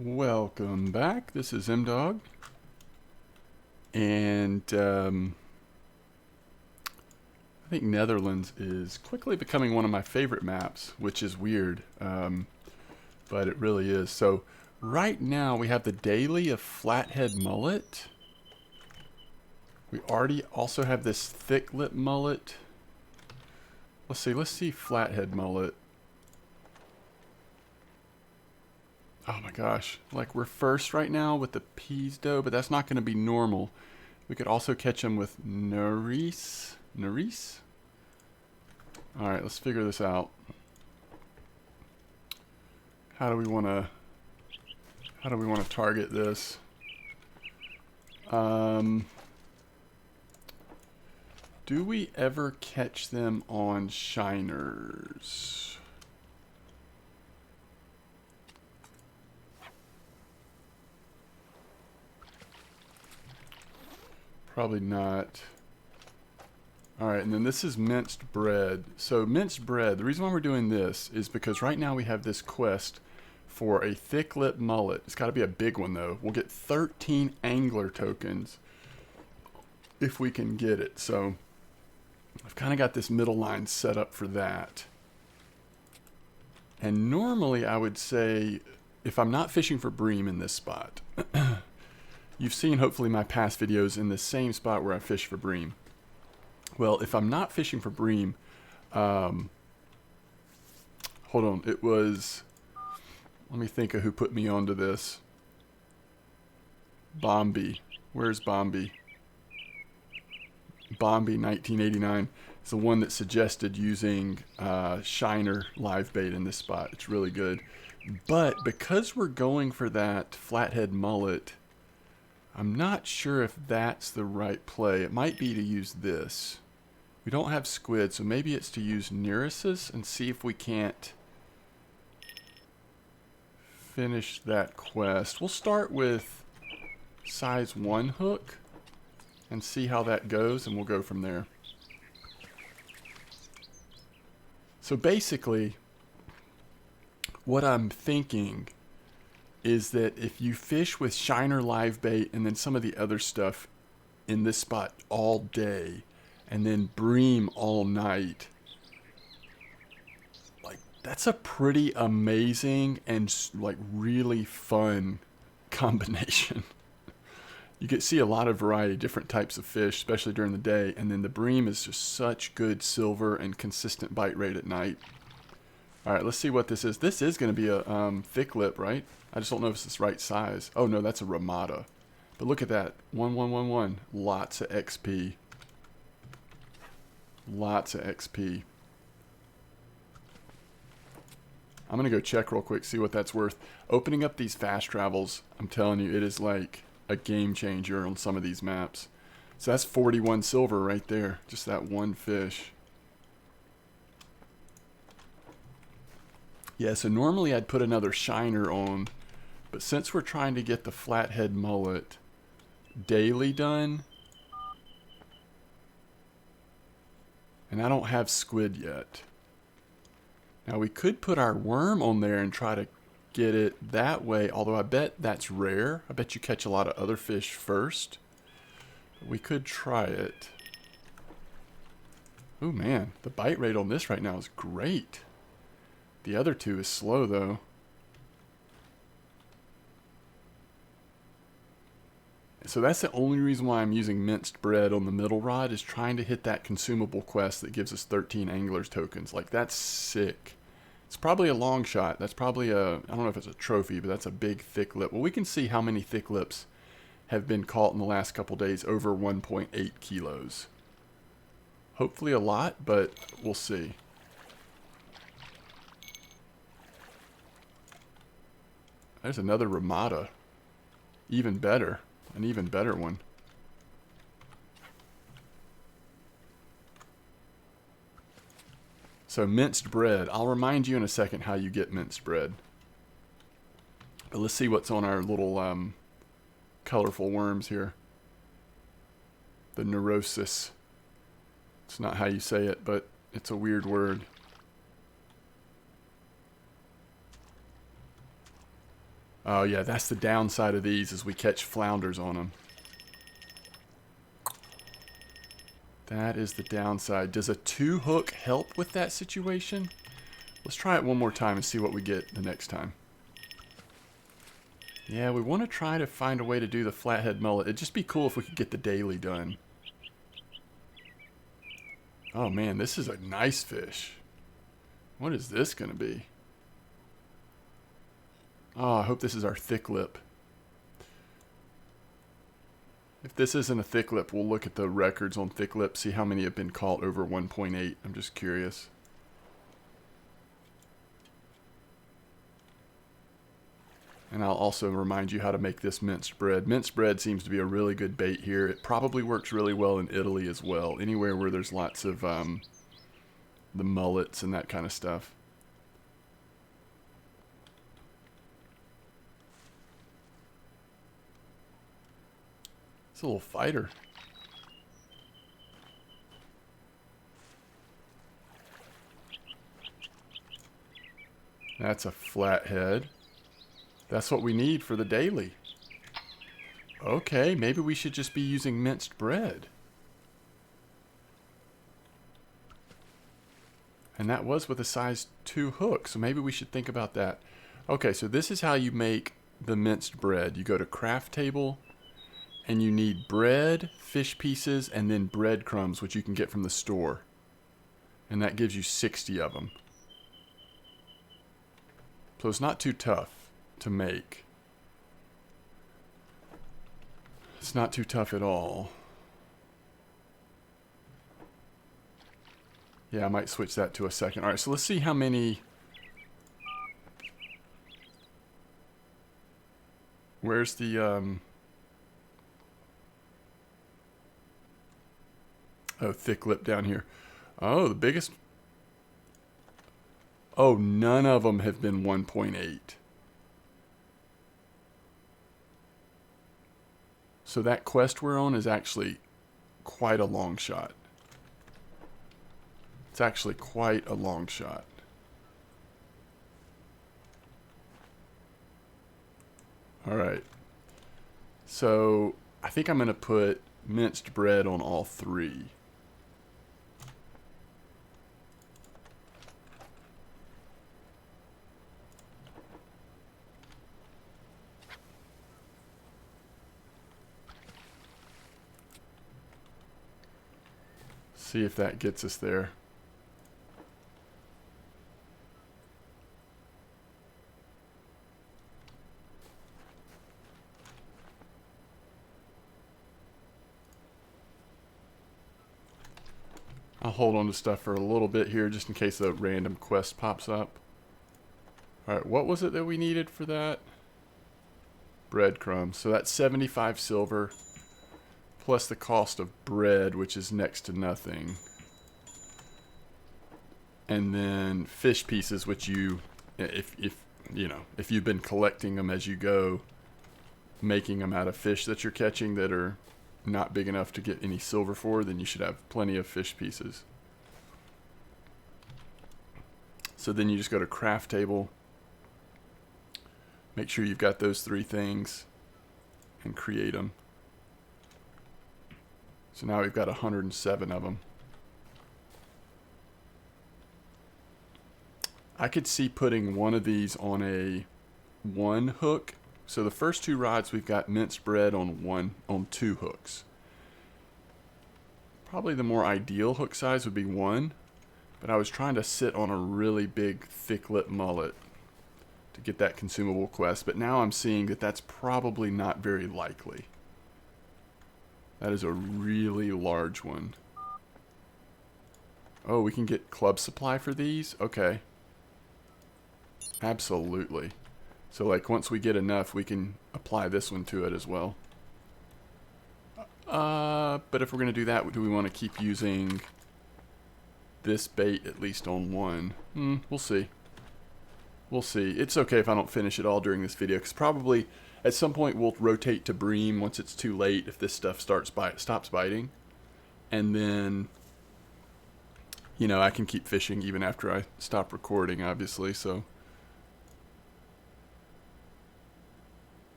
Welcome back. This is M-Dog, and I think Netherlands is quickly becoming one of my favorite maps, which is weird, but it really is. So right now we have the daily of Flathead Mullet. We already also have this thick lip mullet. Let's see Flathead Mullet. Oh my gosh, like we're first right now with the peas dough, but that's not going to be normal. We could also catch them with Narice. Narice? Alright, let's figure this out. How do we want to target this? Do we ever catch them on shiners? Probably not. Alright, and then this is minced bread. So minced bread, the reason why we're doing this is because right now we have this quest for a thick lip mullet. It's got to be a big one though. We'll get 13 angler tokens if we can get it. So I've kind of got this middle line set up for that. And normally I would say if I'm not fishing for bream in this spot, you've seen hopefully my past videos in the same spot where I fish for bream. Well, if I'm not fishing for bream, hold on, it was, let me think of who put me onto this. Bombi. Where's Bombi? Bombi 1989 is the one that suggested using shiner live bait in this spot. It's really good. But because we're going for that flathead mullet, I'm not sure if that's the right play. It might be to use this. We don't have squid, so maybe it's to use Nereus and see if we can't finish that quest. We'll start with size 1 hook and see how that goes, and we'll go from there. So basically, what I'm thinking is that if you fish with shiner live bait and then some of the other stuff in this spot all day and then bream all night, like that's a pretty amazing and like really fun combination. You get see a lot of variety, different types of fish, especially during the day, and then the bream is just such good silver and consistent bite rate at night. Alright, let's see what this is. This is going to be a thick lip, right? I just don't know if it's the right size. Oh no, that's a Ramada. But look at that. 1111. Lots of XP. Lots of XP. I'm going to go check real quick, see what that's worth. Opening up these fast travels, I'm telling you, it is like a game changer on some of these maps. So that's 41 silver right there. Just that one fish. Yeah, so normally I'd put another shiner on, but since we're trying to get the flathead mullet daily done, and I don't have squid yet. Now we could put our worm on there and try to get it that way, although I bet that's rare. I bet you catch a lot of other fish first. But we could try it. Oh man, the bite rate on this right now is great. The other two is slow though. So that's the only reason why I'm using minced bread on the middle rod, is trying to hit that consumable quest that gives us 13 anglers tokens. Like that's sick. It's probably a long shot. That's probably a, I don't know if it's a trophy, but that's a big thick lip. Well, we can see how many thick lips have been caught in the last couple days, over 1.8 kilos. Hopefully a lot, but we'll see. There's another Ramada. Even better. An even better one. So minced bread. I'll remind you in a second how you get minced bread. But let's see what's on our little colorful worms here. The Neurosis. It's not how you say it, but it's a weird word. Oh yeah, that's the downside of these, is we catch flounders on them. That is the downside. Does a 2-hook help with that situation? Let's try it one more time and see what we get the next time. Yeah, we want to try to find a way to do the flathead mullet. It'd just be cool if we could get the daily done. Oh man, this is a nice fish. What is this going to be? Oh, I hope this is our thick lip. If this isn't a thick lip, we'll look at the records on thick lip, see how many have been caught over 1.8. I'm just curious. And I'll also remind you how to make this minced bread. Minced bread seems to be a really good bait here. It probably works really well in Italy as well. Anywhere where there's lots of the mullets and that kind of stuff. It's a little fighter. That's a flathead. That's what we need for the daily. Okay, maybe we should just be using minced bread. And that was with a size 2 hook, so maybe we should think about that. Okay, so this is how you make the minced bread. You go to craft table, and you need bread, fish pieces, and then breadcrumbs, which you can get from the store. And that gives you 60 of them. So it's not too tough to make. It's not too tough at all. Yeah, I might switch that to a second. All right, so let's see how many... Where's the... Oh, thick lip down here. Oh, the biggest... Oh, none of them have been 1.8. So that quest we're on is actually quite a long shot. It's actually quite a long shot. All right. So I think I'm going to put minced bread on all 3. See if that gets us there. I'll hold on to stuff for a little bit here just in case a random quest pops up. Alright, what was it that we needed for that? Breadcrumbs. So that's 75 silver plus the cost of bread, which is next to nothing. And then fish pieces, which you, if you know, if you've been collecting them as you go, making them out of fish that you're catching that are not big enough to get any silver for, then you should have plenty of fish pieces. So then you just go to craft table, make sure you've got those 3 things, and create them. So now we've got 107 of them. I could see putting one of these on a 1 hook. So the first 2 rods we've got minced bread on 2 hooks. Probably the more ideal hook size would be 1, but I was trying to sit on a really big thick lip mullet to get that consumable quest, but now I'm seeing that that's probably not very likely. That is a really large one. Oh, we can get club supply for these? Okay. Absolutely. So like once we get enough, we can apply this one to it as well. But if we're going to do that, do we want to keep using this bait at least on 1? We'll see. We'll see. It's okay if I don't finish it all during this video, because probably at some point we'll rotate to Bream once it's too late if this stuff stops biting. And then, you know, I can keep fishing even after I stop recording, obviously, so...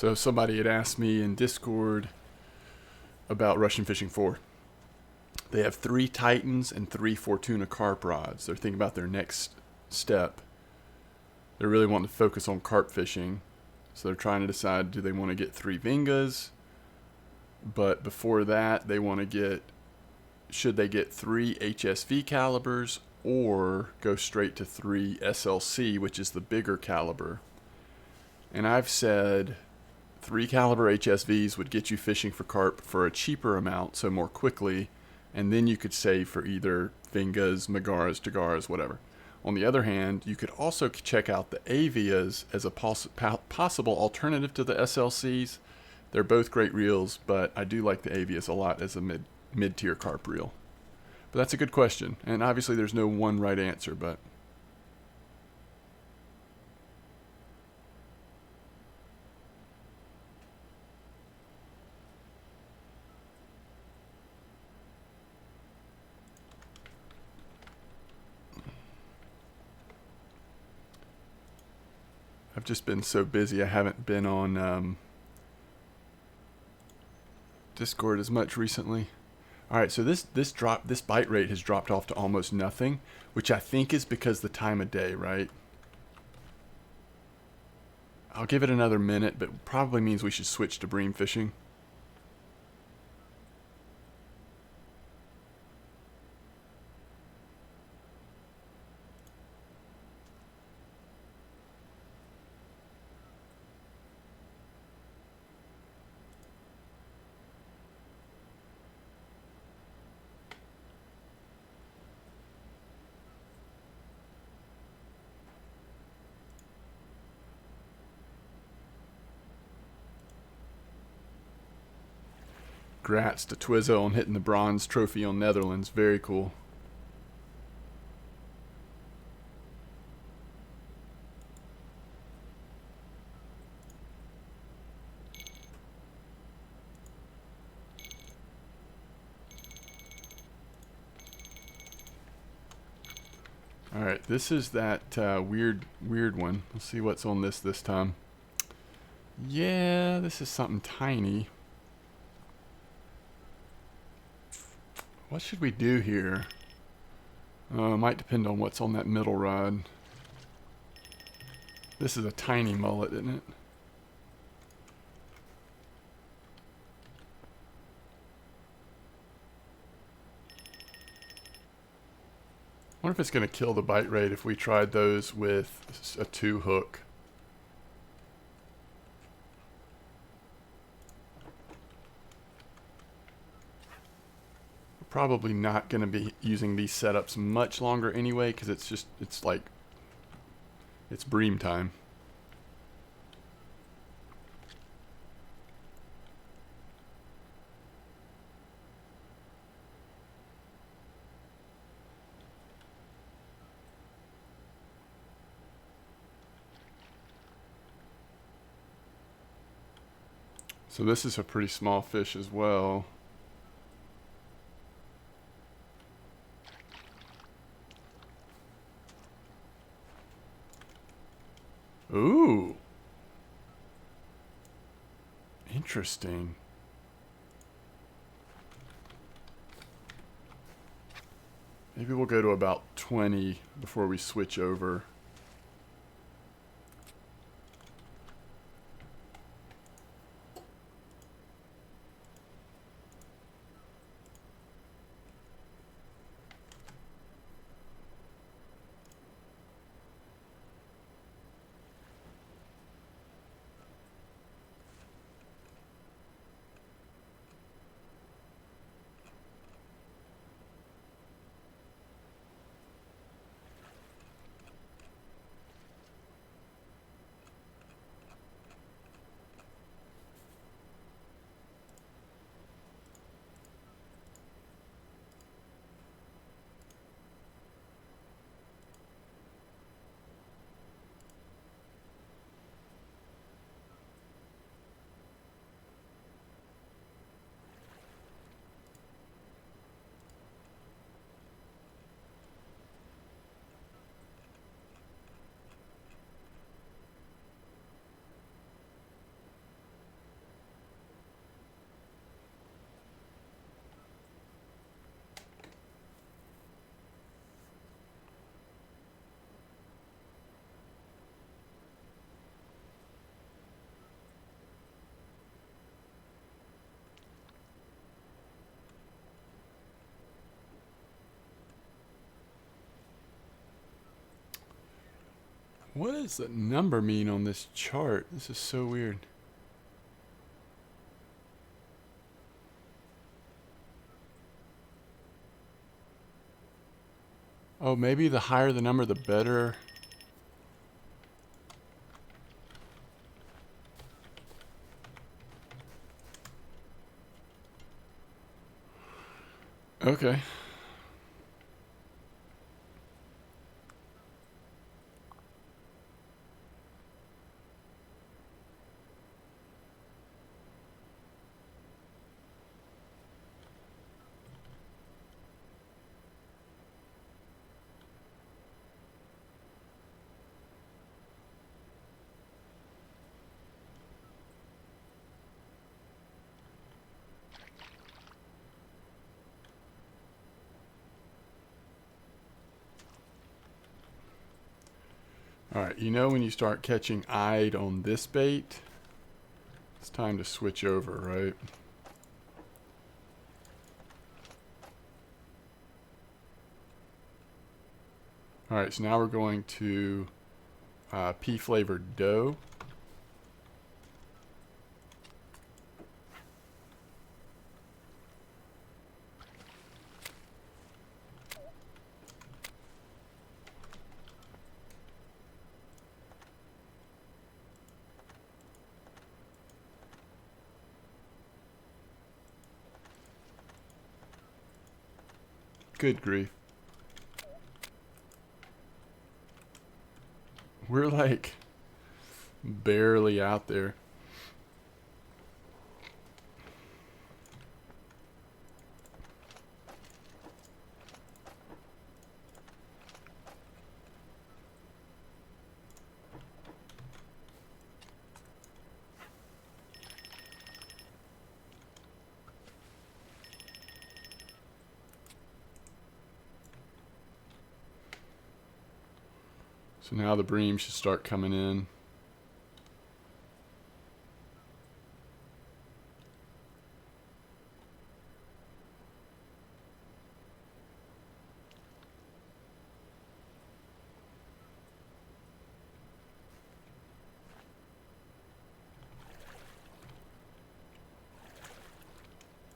So somebody had asked me in Discord about Russian Fishing 4. They have 3 Titans and 3 Fortuna carp rods. They're thinking about their next step. They're really wanting to focus on carp fishing. So they're trying to decide, do they want to get 3 Vingas? But before that, they want to get, should they get 3 HSV calibers or go straight to 3 SLC, which is the bigger caliber? And I've said 3 caliber HSVs would get you fishing for carp for a cheaper amount, so more quickly, and then you could save for either Vingas, Magaras, Tagaras, whatever. On the other hand, you could also check out the Avias as a possible alternative to the SLCs. They're both great reels, but I do like the Avias a lot as a mid-tier carp reel. But that's a good question, and obviously there's no one right answer, but I've just been so busy. I haven't been on Discord as much recently. All right, so this bite rate has dropped off to almost nothing, which I think is because the time of day, right? I'll give it another minute, but probably means we should switch to bream fishing. Grats to Twizzo on hitting the bronze trophy on Netherlands. Very cool. All right, this is that weird one. Let's see what's on this time. Yeah, this is something tiny. What should we do here? It might depend on what's on that middle rod. This is a tiny mullet, isn't it? I wonder if it's going to kill the bite rate if we tried those with a 2 hook. We're probably not going to be using these setups much longer anyway, because it's bream time. So this is a pretty small fish as well. Ooh. Interesting. Maybe we'll go to about 20 before we switch over. What does the number mean on this chart? This is so weird. Oh, maybe the higher the number, the better. Okay. All right, you know when you start catching eyed on this bait, it's time to switch over, right? All right, so now we're going to pea flavored dough. Good grief. We're like barely out there. So now the bream should start coming in.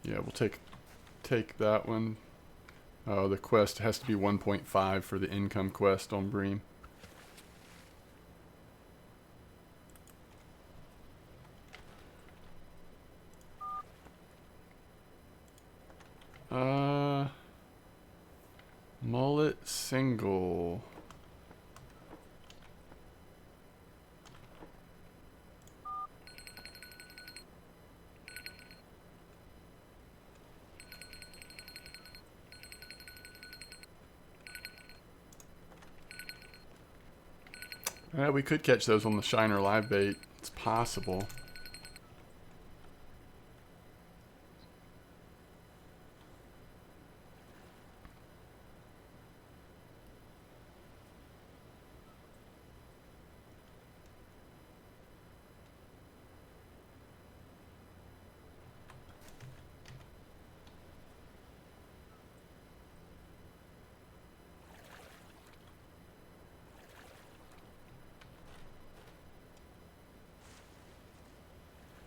Yeah, we'll take that one. The quest has to be 1.5 for the income quest on Bream. Mullet single. We could catch those on the Shiner live bait. It's possible.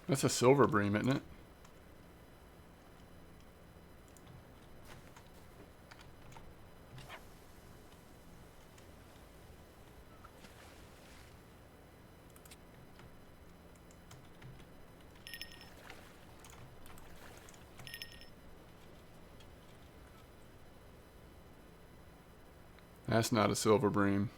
That's a silver bream, isn't it? That's not a silver bream.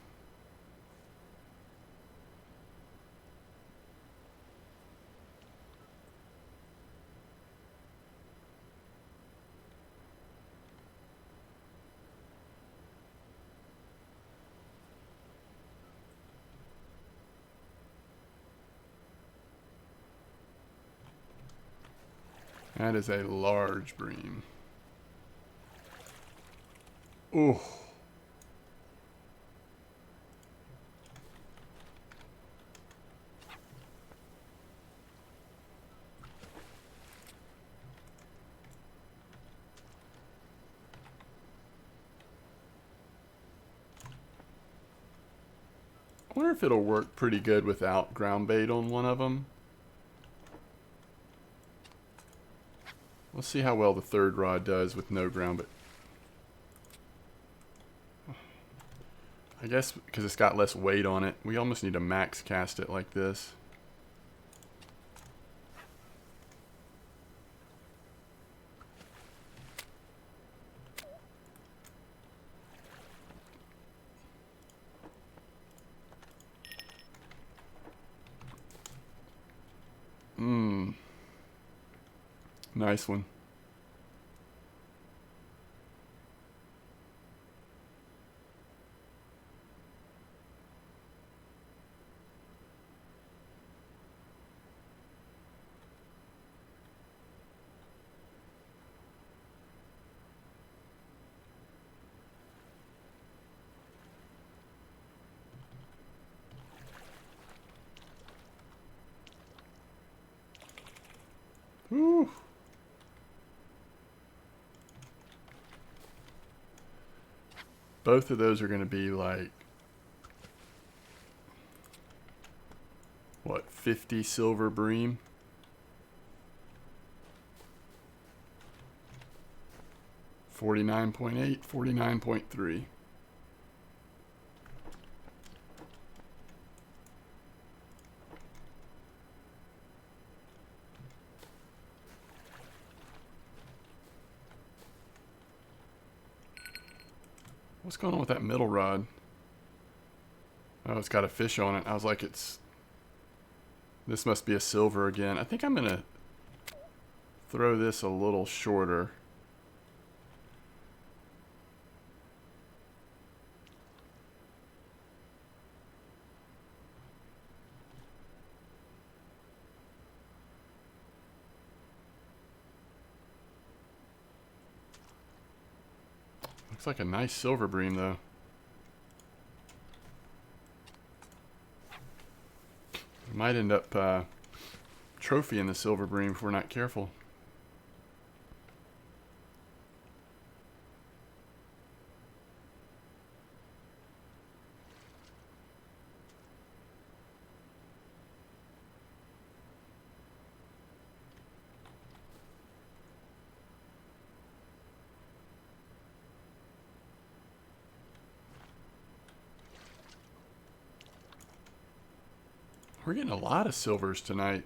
That is a large bream. Ooh. I wonder if it'll work pretty good without ground bait on one of them. Let's see how well the third rod does with no ground bait. I guess because it's got less weight on it, we almost need to max cast it like this. Nice one. Whew. Both of those are going to be like, what, 50 silver bream? $49.8, $49.3. What's going on with that middle rod? Oh, it's got a fish on it. I was like, this must be a silver again. I think I'm going to throw this a little shorter. Looks like a nice silver bream, though. We might end up trophying the silver bream if we're not careful. We're getting a lot of silvers tonight.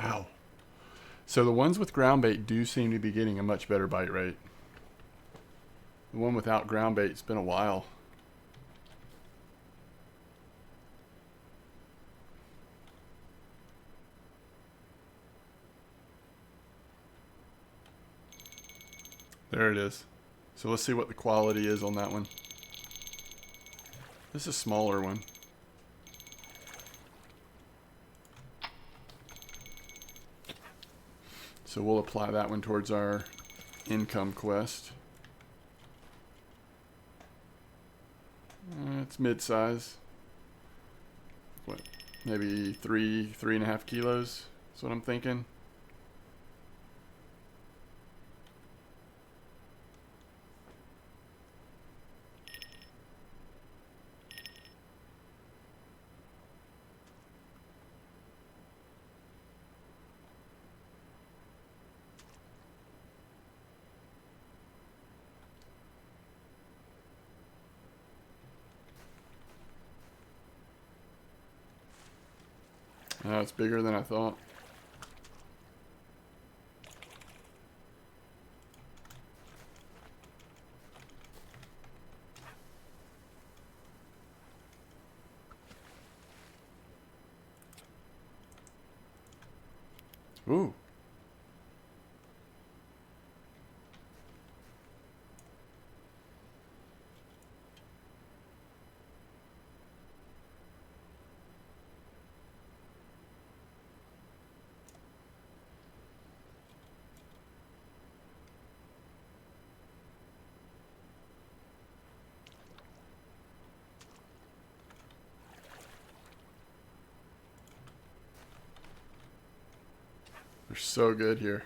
Wow. So the ones with ground bait do seem to be getting a much better bite rate. The one without ground bait, it's been a while. There it is. So let's see what the quality is on that one. This is a smaller one. So we'll apply that one towards our income quest. It's mid-size. What? Maybe 3.5 kilos. That's what I'm thinking. It's bigger than I thought. Ooh. They're so good here.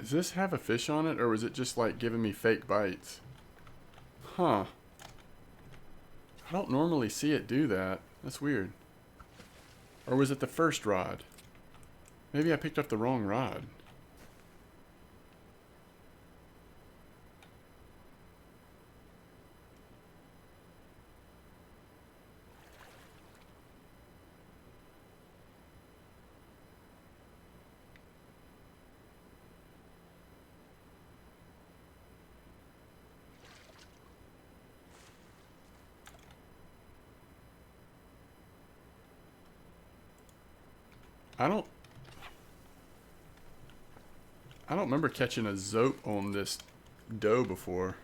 Does this have a fish on it, or was it just like giving me fake bites? Huh. I don't normally see it do that. That's weird. Or was it the first rod? Maybe I picked up the wrong rod. I don't remember catching a zope on this doe before.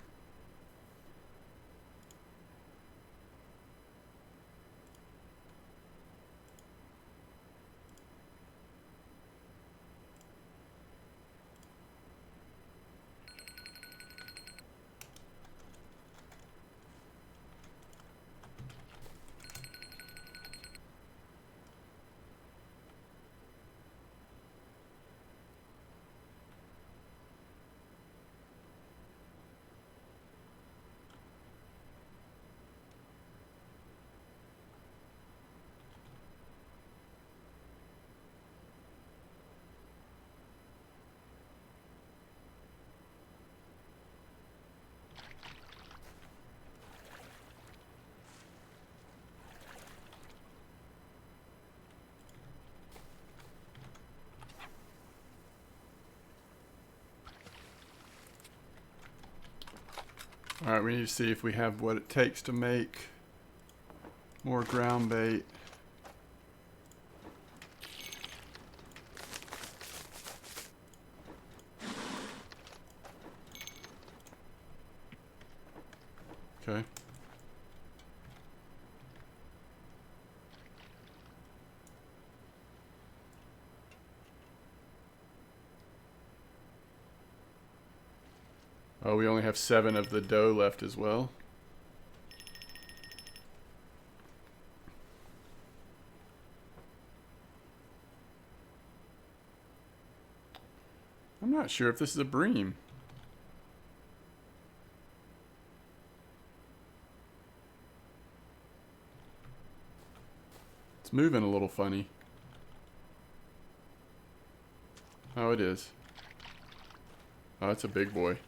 Alright, we need to see if we have what it takes to make more ground bait. Okay. Oh, we only have 7 of the dough left as well. I'm not sure if this is a bream. It's moving a little funny. Oh, it is. Oh, it's a big boy.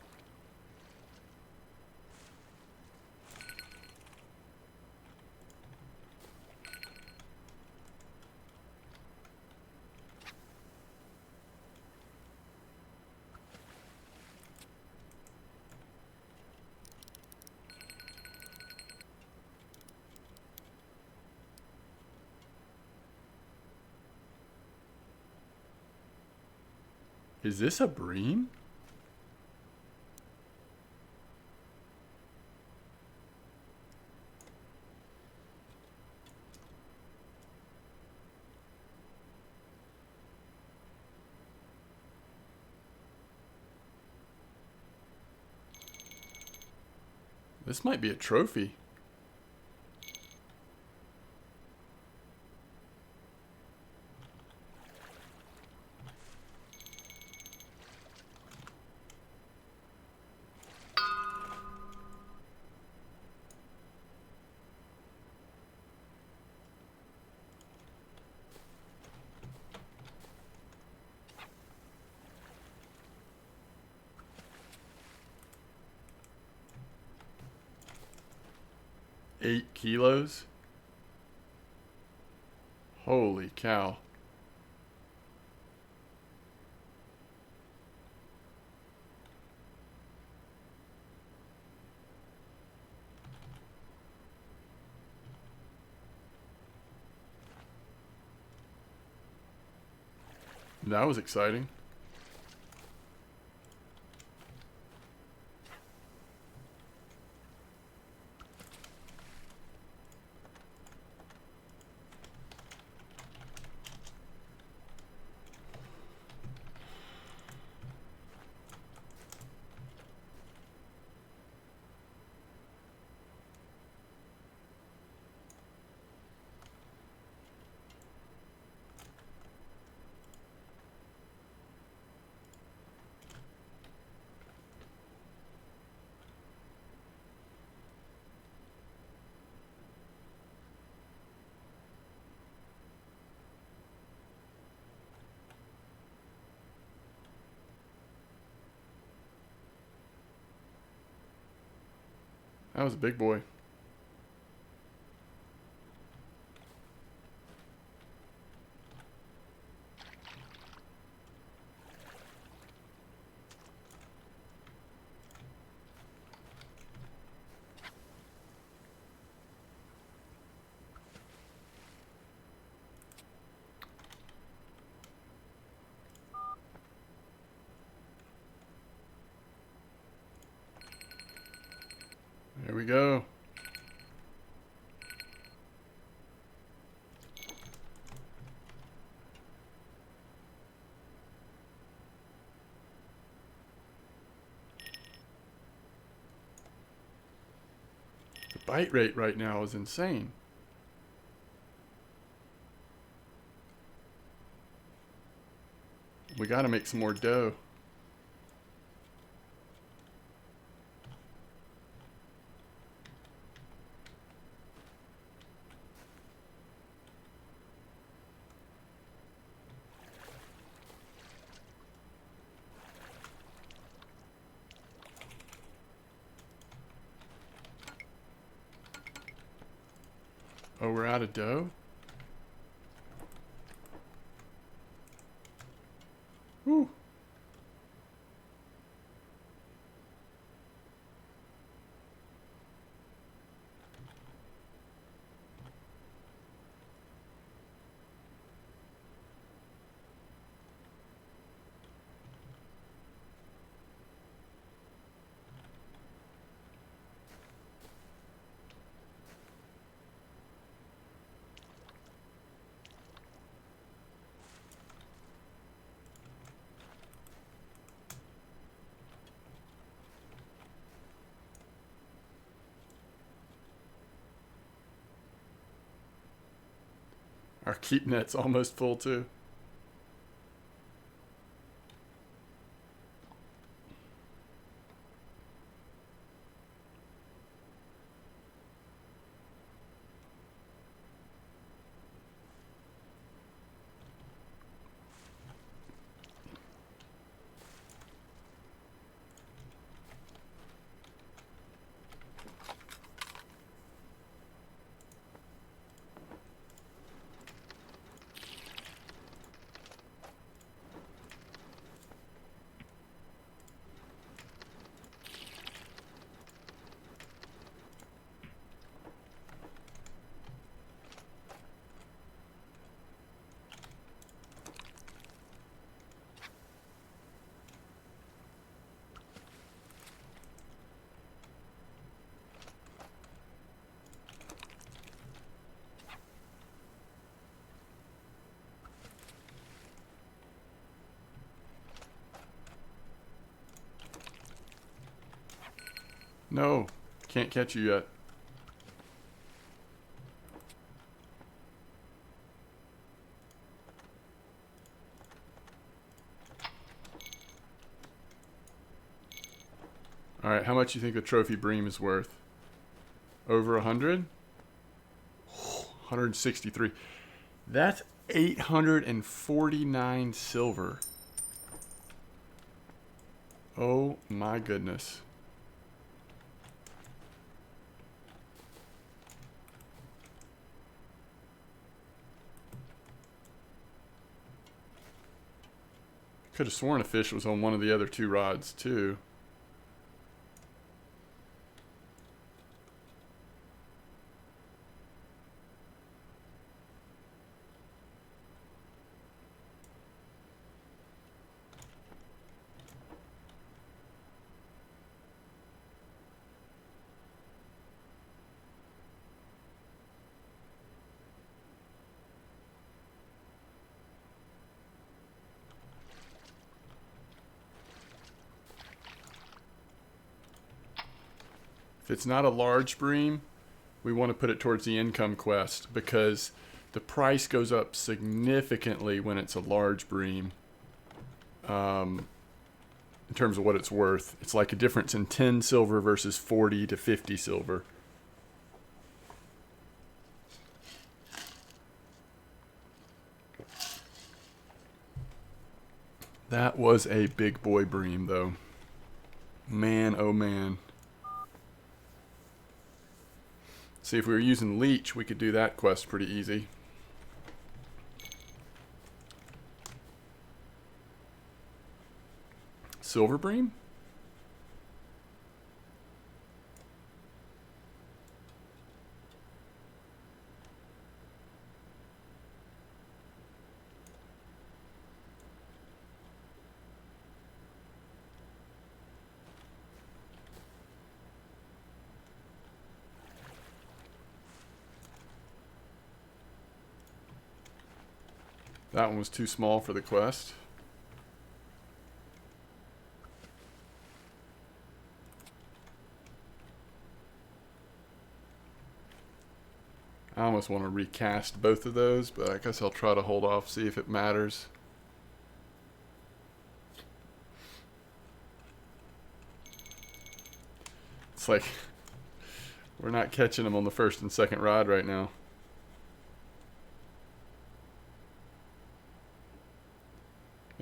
Is this a bream? This might be a trophy. $8 kilos? Holy cow. That was exciting. That was a big boy. There we go. The bite rate right now is insane. We gotta make some more dough. Oh, we're out of dough? Whew. Our keep net's almost full too. No, can't catch you yet. All right, how much do you think the trophy bream is worth? Over 100? 163. That's 849 silver. Oh my goodness. Could have sworn a fish was on one of the other two rods too. If it's not a large bream, we want to put it towards the income quest because the price goes up significantly when it's a large bream. In terms of what it's worth, it's like a difference in 10 silver versus 40 to 50 silver. That was a big boy bream though. Man, oh man. See, if we were using leech, we could do that quest pretty easy. Silver bream? That one was too small for the quest. I almost want to recast both of those, but I guess I'll try to hold off, see if it matters. It's like we're not catching them on the first and second rod right now.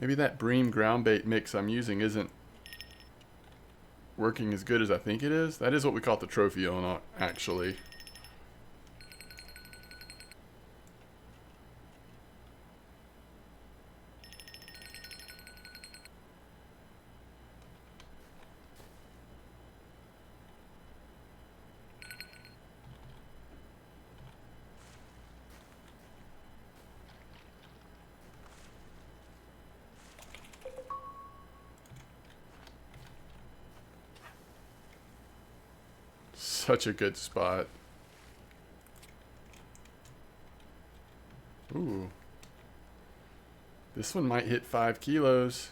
Maybe that bream ground bait mix I'm using isn't working as good as I think it is. That is what we caught the trophy on, actually. Such a good spot. Ooh. This one might hit 5 kilos.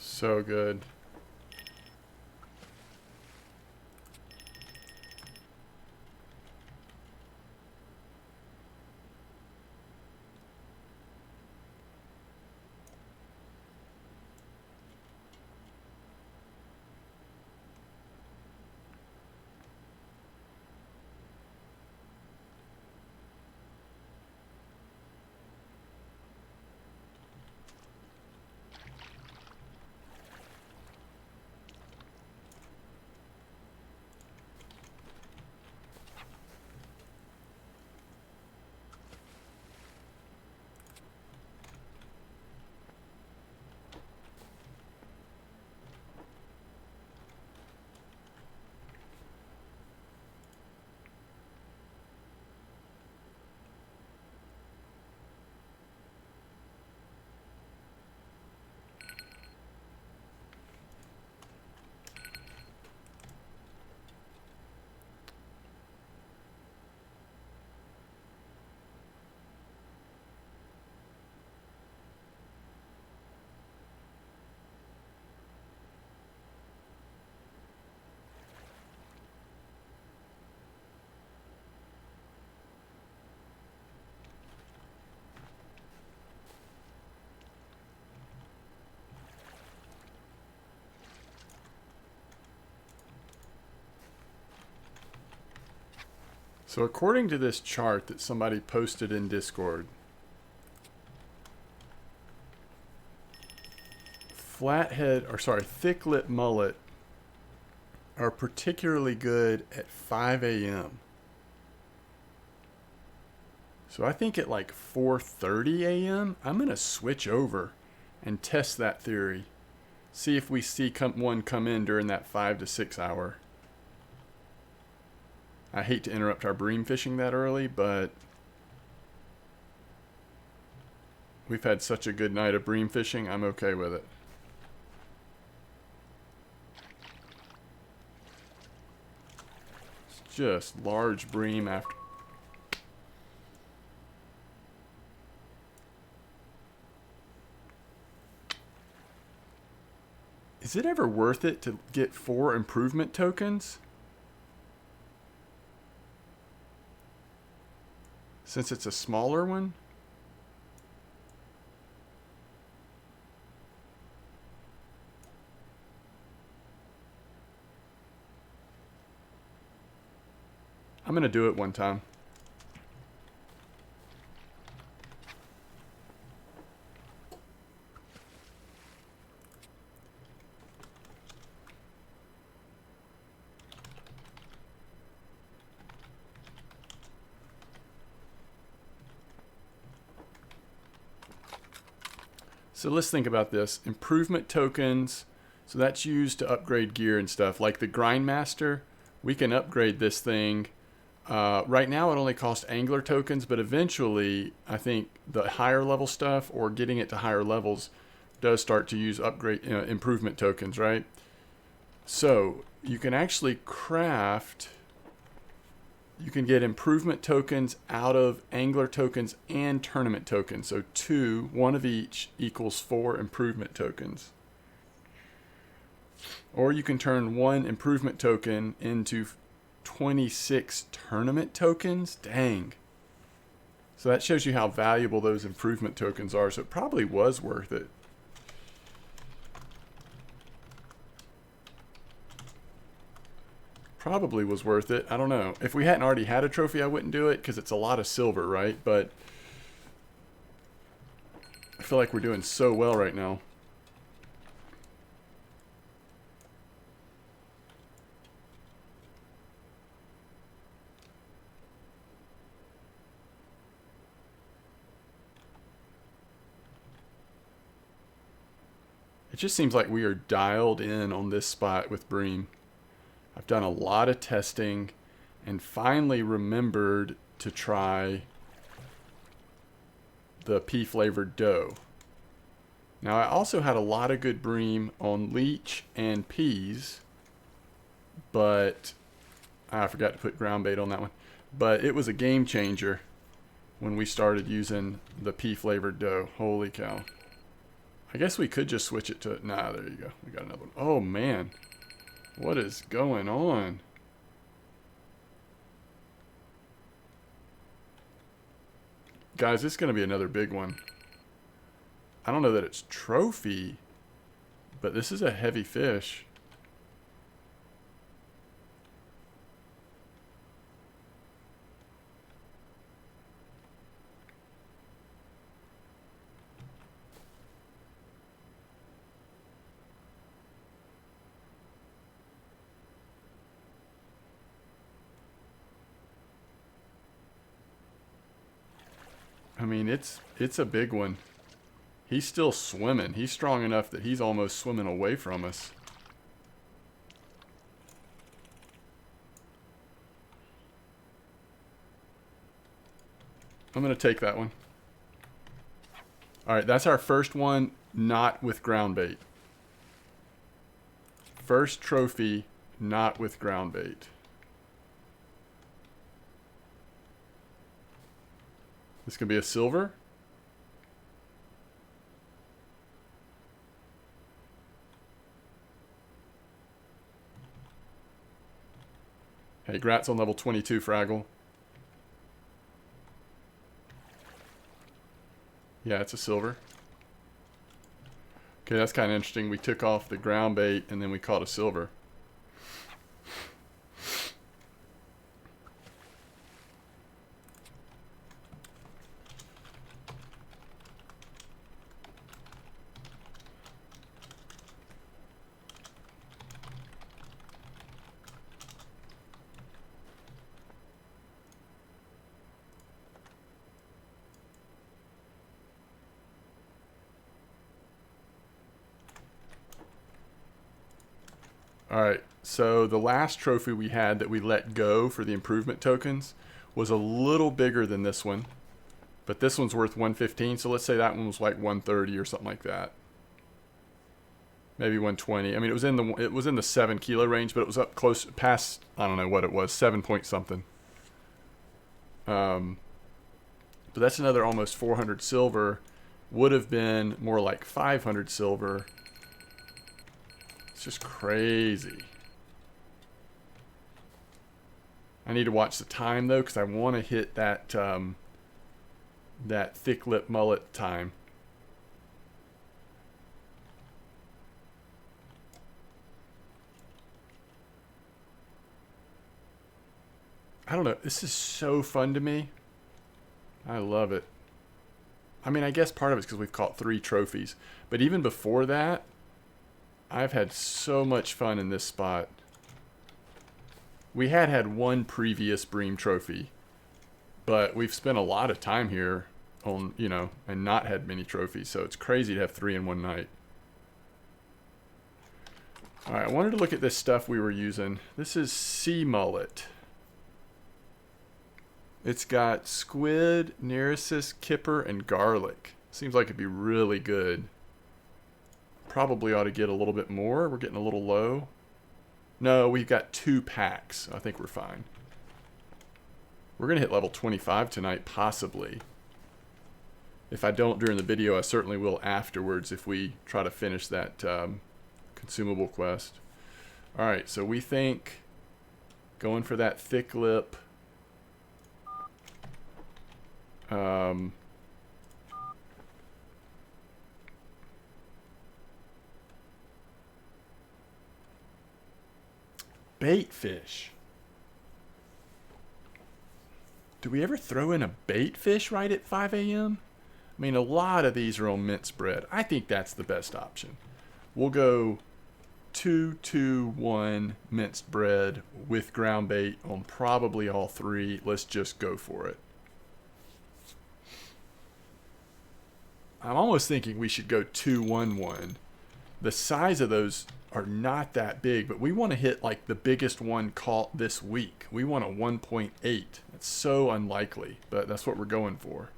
So good. So according to this chart that somebody posted in Discord, thick lip mullet are particularly good at 5 a.m. So I think at like 4:30 a.m., I'm going to switch over and test that theory. See if we see one come in during that 5 to 6 hour. I hate to interrupt our bream fishing that early, but we've had such a good night of bream fishing, I'm okay with it. It's just large bream after. Is it ever worth it to get 4 improvement tokens? Since it's a smaller one? I'm going to do it one time. So let's think about this. Improvement tokens. So that's used to upgrade gear and stuff. Like the Grindmaster, we can upgrade this thing. Right now it only costs angler tokens, but eventually I think the higher level stuff or getting it to higher levels does start to use improvement tokens, right? So you can actually craft... You can get improvement tokens out of angler tokens and tournament tokens. So 2, 1 of each equals 4 improvement tokens. Or you can turn 1 improvement token into 26 tournament tokens. Dang. So that shows you how valuable those improvement tokens are. So it probably was worth it. Probably was worth it. I don't know. If we hadn't already had a trophy, I wouldn't do it because it's a lot of silver, right? But I feel like we're doing so well right now. It just seems like we are dialed in on this spot with Bream. I've done a lot of testing and finally remembered to try the pea flavored dough. Now I also had a lot of good bream on leech and peas, but I forgot to put ground bait on that one. But it was a game changer when we started using the pea flavored dough. Holy cow. I guess we could just switch it to... Nah, there you go. We got another one. Oh man. What is going on? Guys, this is going to be another big one. I don't know that it's trophy, but this is a heavy fish. I mean, it's a big one. He's still swimming. He's strong enough that he's almost swimming away from us. I'm going to take that one. All right, that's our first one, not with ground bait. First trophy, not with ground bait. This could be a silver. Hey, Grat's on level 22, Fraggle. Yeah, it's a silver. Okay, that's kind of interesting. We took off the ground bait and then we caught a silver. All right. So the last trophy we had that we let go for the improvement tokens was a little bigger than this one, but this one's worth 115. So let's say that one was like 130 or something like that. Maybe 120. I mean, it was in the 7 kilo range, but it was up close past, I don't know what it was, 7 point something. But that's another almost 400 silver. Would have been more like 500 silver. It's just crazy. I need to watch the time though, because I want to hit that that thick lip mullet time. I don't know. This is so fun to me. I love it. I mean, I guess part of it's because we've caught 3 trophies. But even before that, I've had so much fun in this spot. We had one previous Bream trophy. But we've spent a lot of time here on, you know, and not had many trophies. So it's crazy to have 3 in one night. Alright, I wanted to look at this stuff we were using. This is sea mullet. It's got squid, Nereus, kipper, and garlic. Seems like it'd be really good. Probably ought to get a little bit more. We're getting a little low. No, we've got 2 packs. I think we're fine. We're going to hit level 25 tonight, possibly. If I don't during the video, I certainly will afterwards if we try to finish that consumable quest. Alright, so we think going for that thick lip. Bait fish. Do we ever throw in a bait fish right at 5 a.m.? I mean, a lot of these are on mince bread. I think that's the best option. We'll go 2-2-1 minced bread with ground bait on probably all 3. Let's just go for it. I'm almost thinking we should go 2-1-1. The size of those are not that big, but we want to hit like the biggest one caught this week. We want a 1.8. That's so unlikely, but that's what we're going for.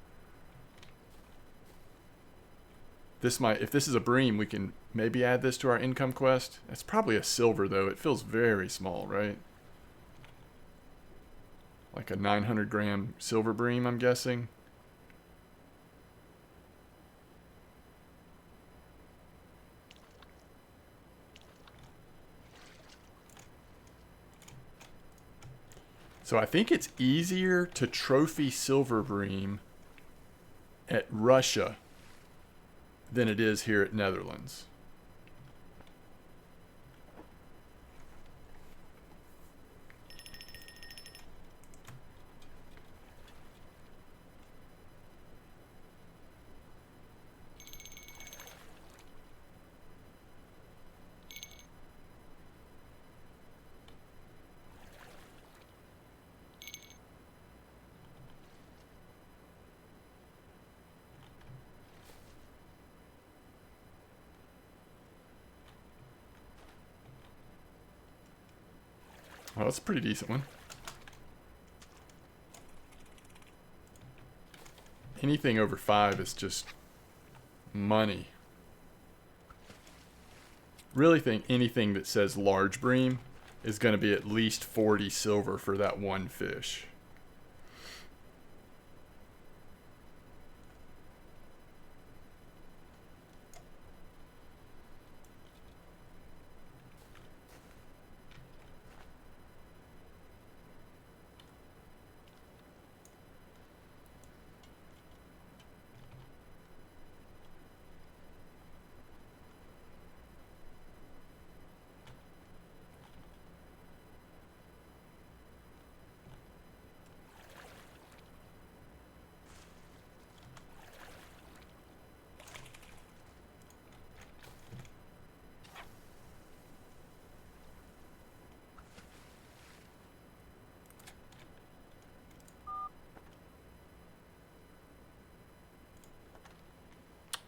This might, if this is a bream, we can maybe add this to our income quest. It's probably a silver though. It feels very small, right? Like a 900 gram silver bream, I'm guessing. So I think it's easier to trophy silver bream at Russia than it is here at Netherlands. Oh, that's a pretty decent one. Anything over 5 is just money. Really think anything that says large bream is going to be at least 40 silver for that one fish.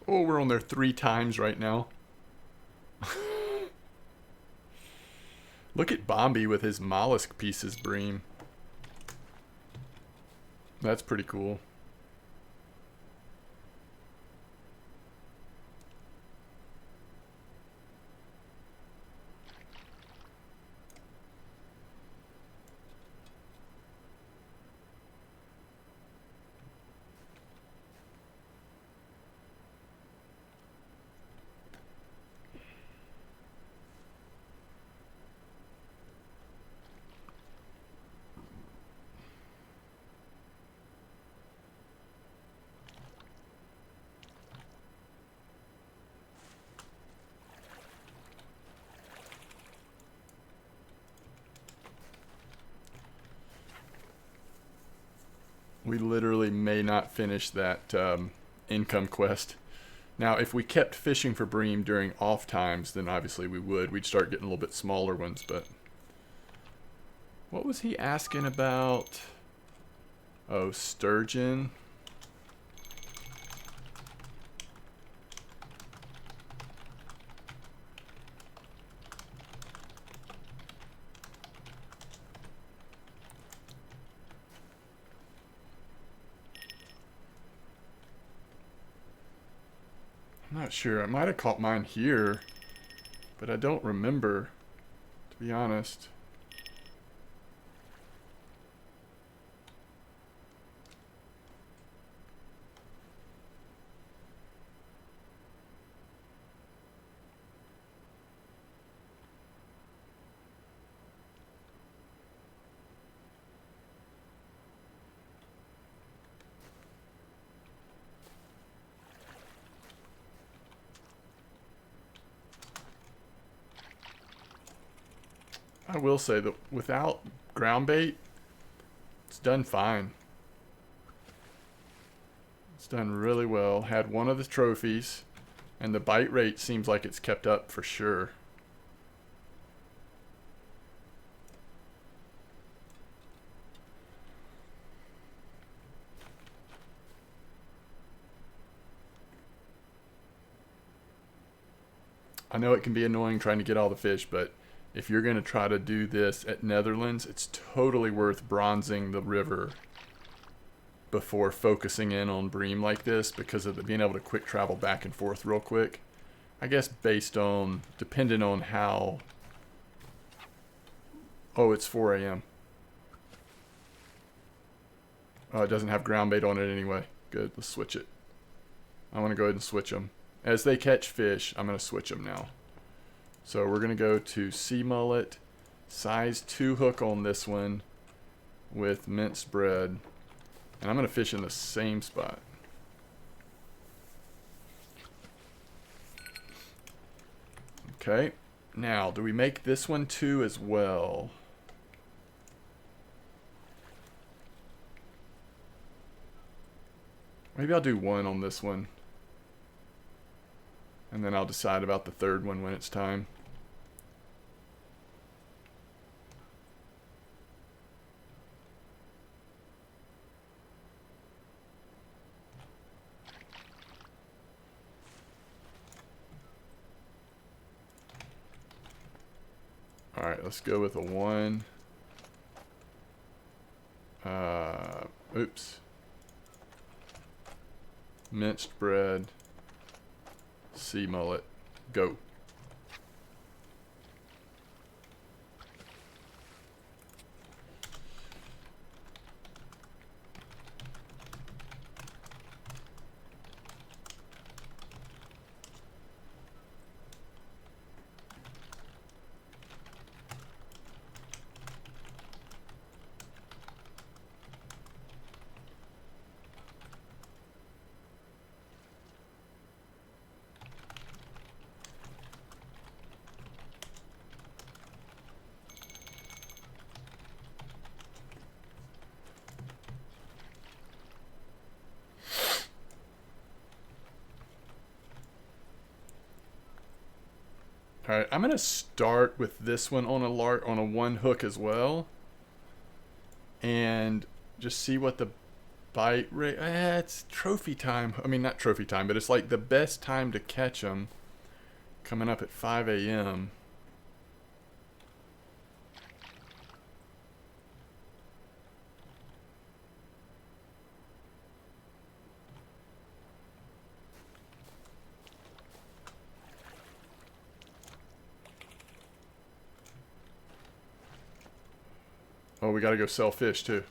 Oh, we're on there 3 times right now. Look at Bombi with his mollusk pieces, Bream. That's pretty cool. We literally may not finish that income quest. Now, if we kept fishing for bream during off times, then obviously we would. We'd start getting a little bit smaller ones, but... What was he asking about? Oh, sturgeon. I'm not sure. I might have caught mine here, but I don't remember, to be honest. I will say that without ground bait, it's done fine. It's done really well. Had one of the trophies, and the bite rate seems like it's kept up for sure. I know it can be annoying trying to get all the fish, but if you're going to try to do this at Netherlands, it's totally worth bronzing the river before focusing in on bream like this because of being able to quick travel back and forth real quick. I guess based on, depending on how... Oh, it's 4 a.m. Oh, it doesn't have ground bait on it anyway. Good, let's switch it. I want to go ahead and switch them. As they catch fish, I'm going to switch them now. So we're going to go to sea mullet, size 2 hook on this one with minced bread. And I'm going to fish in the same spot. Okay, now do we make this one 2 as well? Maybe I'll do 1 on this one. And then I'll decide about the third one when it's time. Alright, let's go with a 1. Oops. Minced bread. Sea mullet. Go. Alright, I'm going to start with this one on a 1 hook as well. And just see what the bite rate... it's trophy time. I mean, not trophy time, but it's like the best time to catch them. Coming up at 5 a.m. we got to go sell fish too.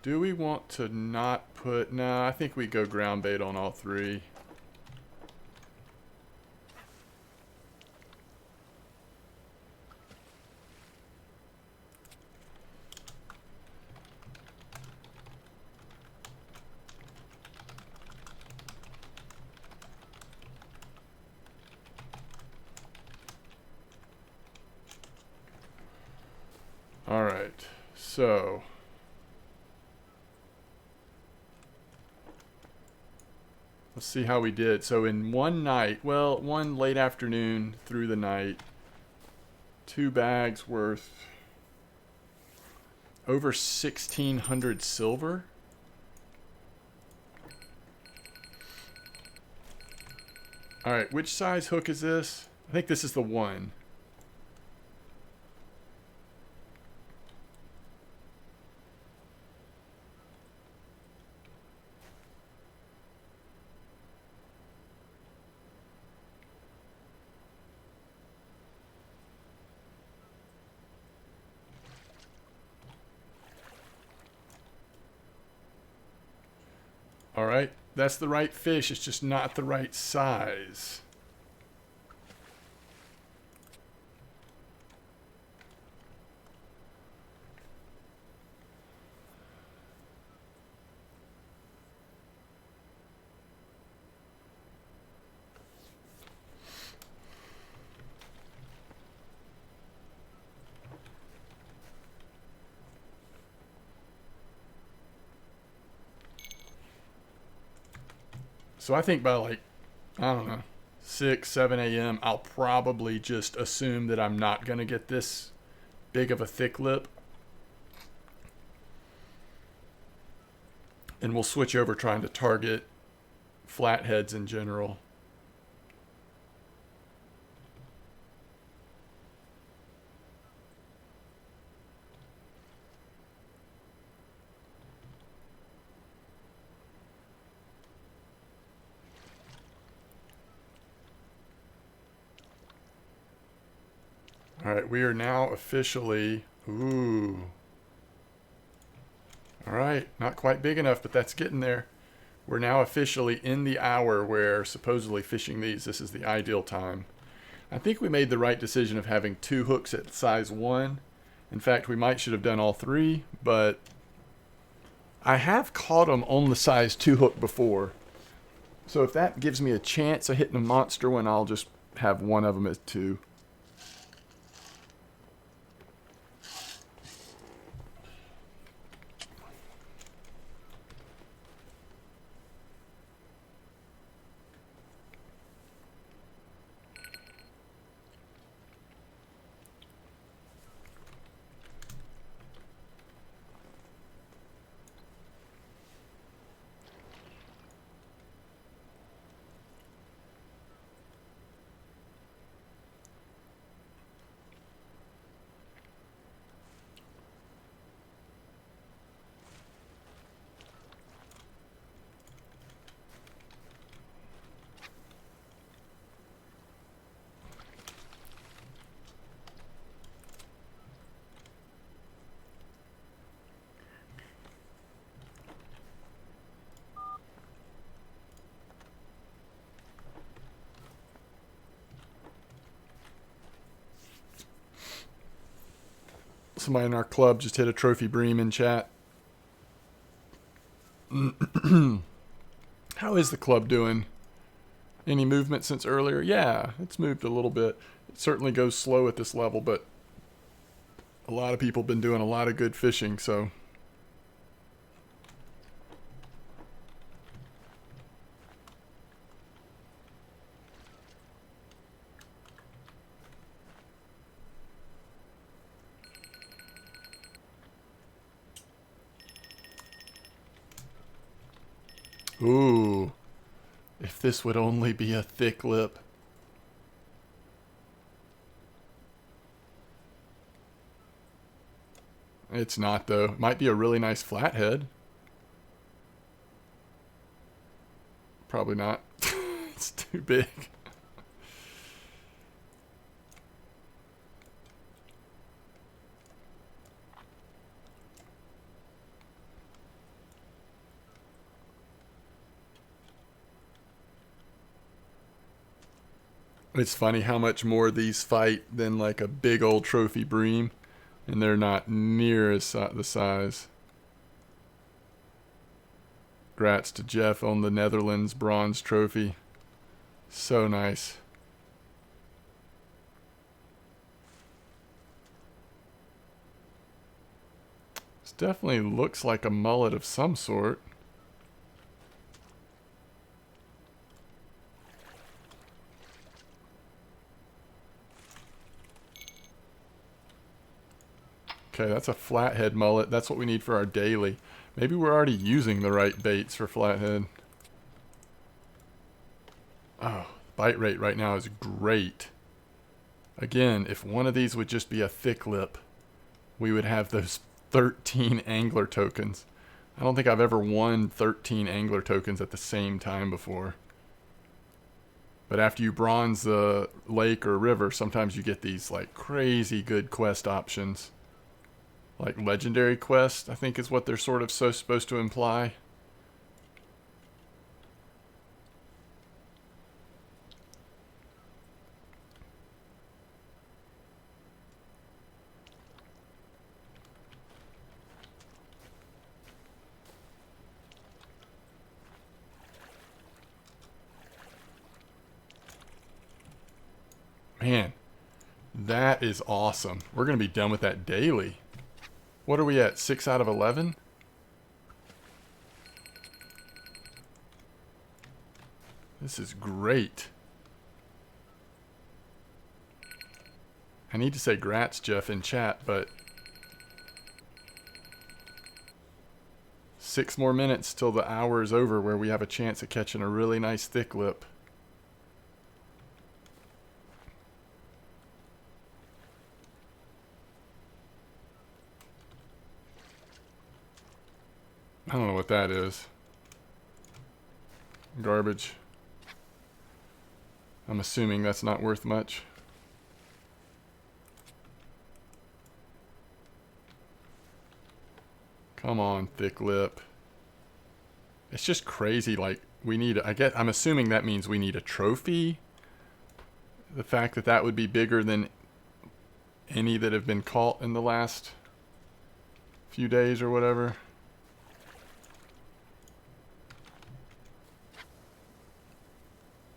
Do we want to not put... Nah, I think we go ground bait on all three. All right, so... Let's see how we did. So in one night, well, one late afternoon through the night, 2 bags worth over 1,600 silver. All right, which size hook is this? I think this is the 1. All right, that's the right fish. It's just not the right size. So I think by like, I don't know, 6, 7 a.m., I'll probably just assume that I'm not going to get this big of a thick lip. And we'll switch over trying to target flatheads in general. All right, we are now officially... Ooh. All right, not quite big enough, but that's getting there. We're now officially in the hour where supposedly fishing these, this is the ideal time. I think we made the right decision of having 2 hooks at size 1. In fact, we might should have done all 3, but I have caught them on the size 2 hook before. So if that gives me a chance of hitting a monster one, I'll just have one of them at 2. Somebody in our club just hit a trophy Bream in chat. How is the club doing? Any movement since earlier? Yeah, it's moved a little bit. It certainly goes slow at this level, but a lot of people have been doing a lot of good fishing, so... Ooh, if this would only be a thick lip. It's not, though. It might be a really nice flathead. Probably not. It's too big. It's funny how much more these fight than like a big old trophy bream, and they're not near as the size. Congrats to Jeff on the Netherlands bronze trophy. So nice. This definitely looks like a mullet of some sort. Okay, that's a flathead mullet. That's what we need for our daily. Maybe we're already using the right baits for flathead. Oh, bite rate right now is great. Again, if one of these would just be a thick lip, we would have those 13 angler tokens. I don't think I've ever won 13 angler tokens at the same time before. But after you bronze the lake or river, sometimes you get these like crazy good quest options. Like legendary quest, I think is what they're sort of so supposed to imply. Man, that is awesome. We're going to be done with that daily. What are we at? 6 out of 11? This is great. I need to say grats, Jeff, in chat, but 6 more minutes till the hour is over where we have a chance at catching a really nice thick lip. I don't know what that is. Garbage. I'm assuming that's not worth much. Come on, thick lip. It's just crazy. Like, we need, I'm assuming that means we need a trophy. The fact that that would be bigger than any that have been caught in the last few days or whatever.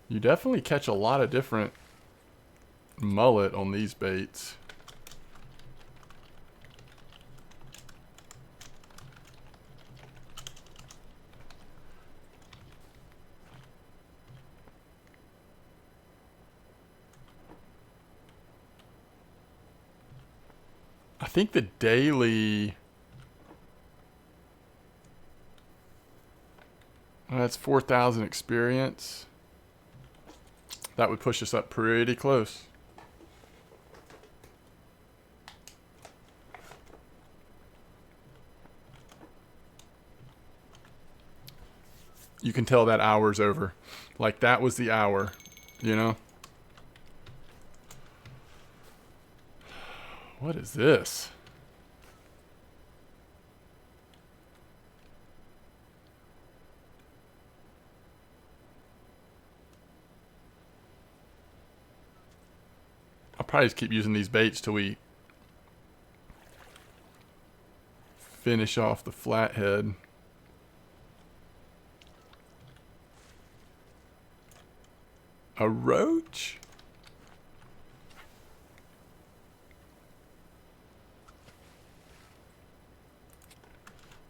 You definitely catch a lot of different mullet on these baits. I think the daily... That's 4,000 experience. That would push us up pretty close. You can tell that hour's over. Like, that was the hour, you know? What is this? I'll probably just keep using these baits till we finish off the flathead. A roach?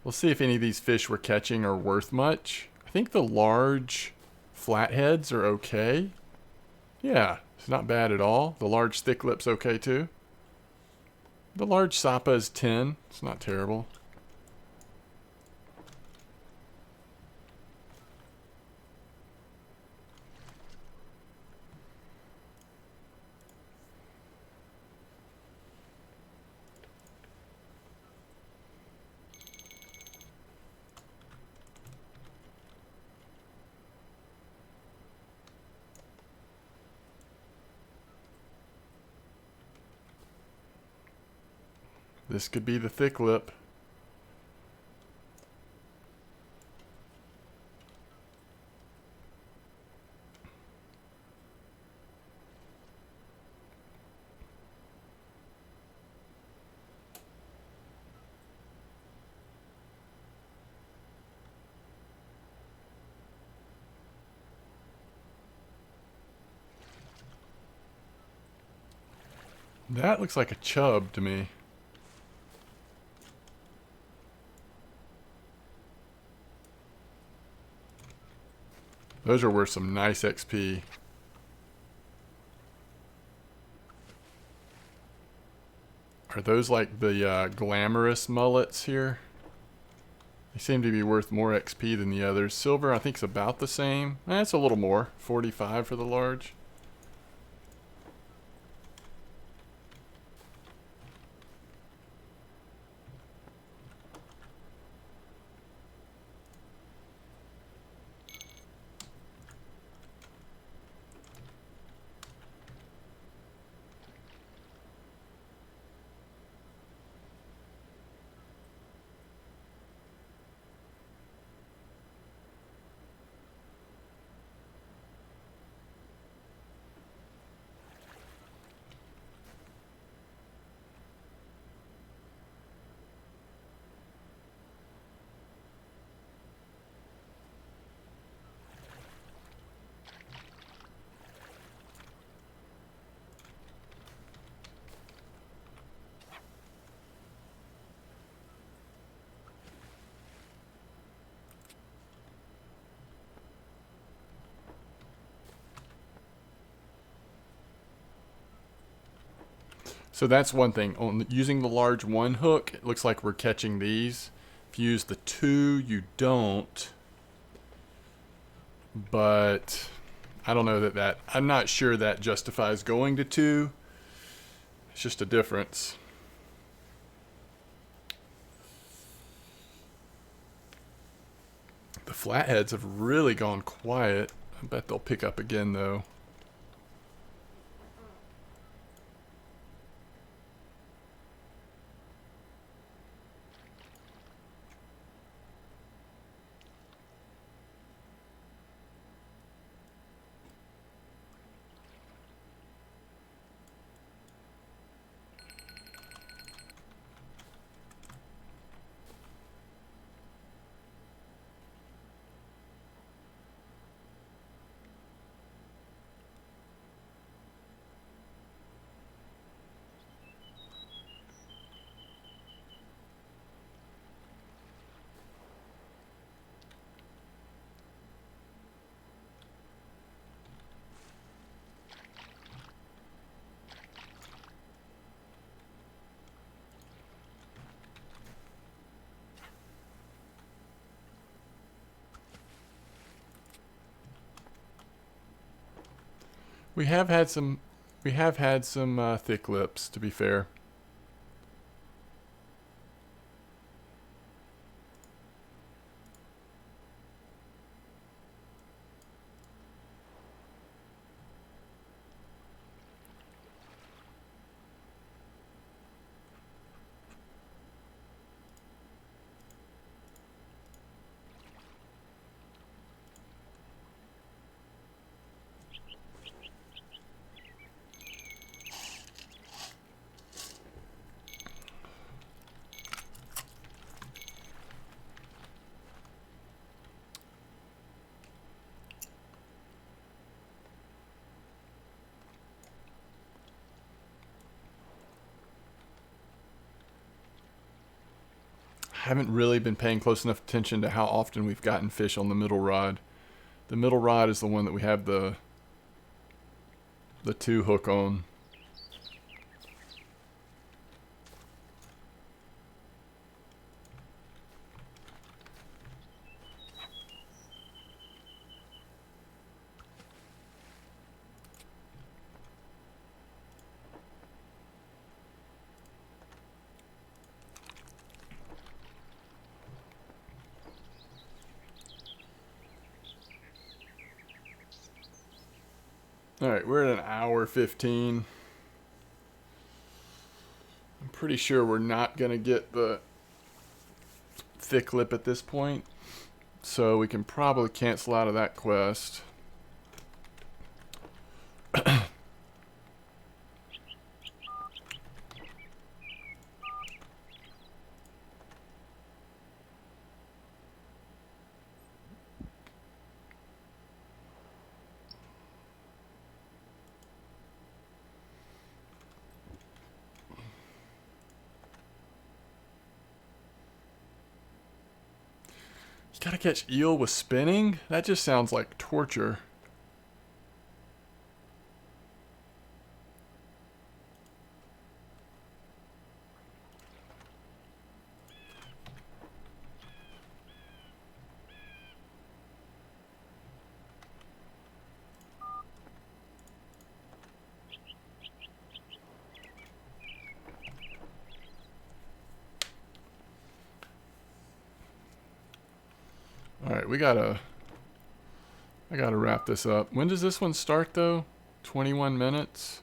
We'll see if any of these fish we're catching are worth much. I think the large flatheads are okay. Yeah, it's not bad at all. The large thick lip's okay too. The large Sapa is 10. It's not terrible. This could be the thick lip. That looks like a chub to me. Those are worth some nice XP. Are those like the glamorous mullets here? They seem to be worth more XP than the others. Silver, I think, is about the same. That's a little more. 45 for the large. So that's one thing. On using the large one hook, it looks like we're catching these. If you use the two, you don't. But I don't know that I'm not sure that justifies going to two. It's just a difference. The flatheads have really gone quiet. I bet they'll pick up again though. We have had some thick lips, to be fair. Haven't really been paying close enough attention to how often we've gotten fish on the middle rod. The middle rod is the one that we have the two hook on. Alright, we're at an hour 15. I'm pretty sure we're not going to get the thick lip at this point. So we can probably cancel out of that quest. Gotta catch eel with spinning? That just sounds like torture. Alright, I gotta wrap this up. When does this one start though? 21 minutes?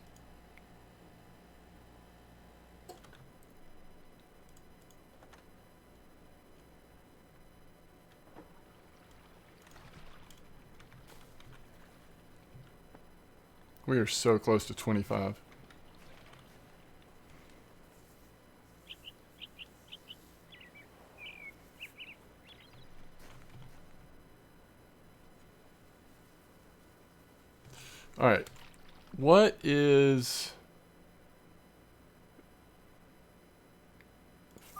We are so close to 25. Alright. What is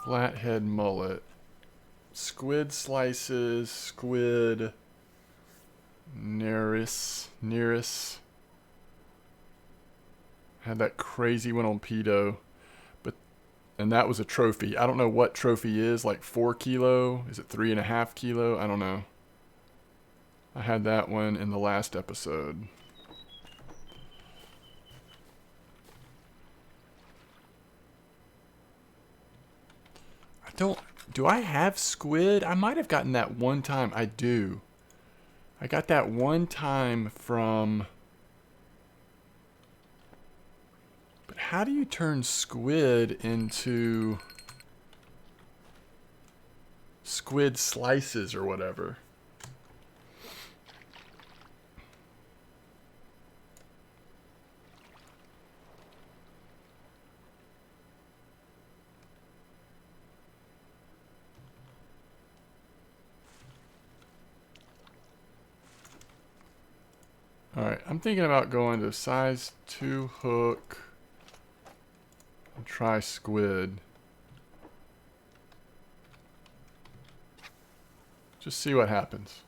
flathead mullet? Squid slices, squid nearest. Had that crazy one on pedo, and that was a trophy. I don't know what trophy is, like 4 kilo. Is it 3.5 kilo? I don't know. I had that one in the last episode. Do I have squid? I might have gotten that one time. I do. I got that one time from... But how do you turn squid into squid slices or whatever? Alright, I'm thinking about going to size 2 hook and try squid. Just see what happens.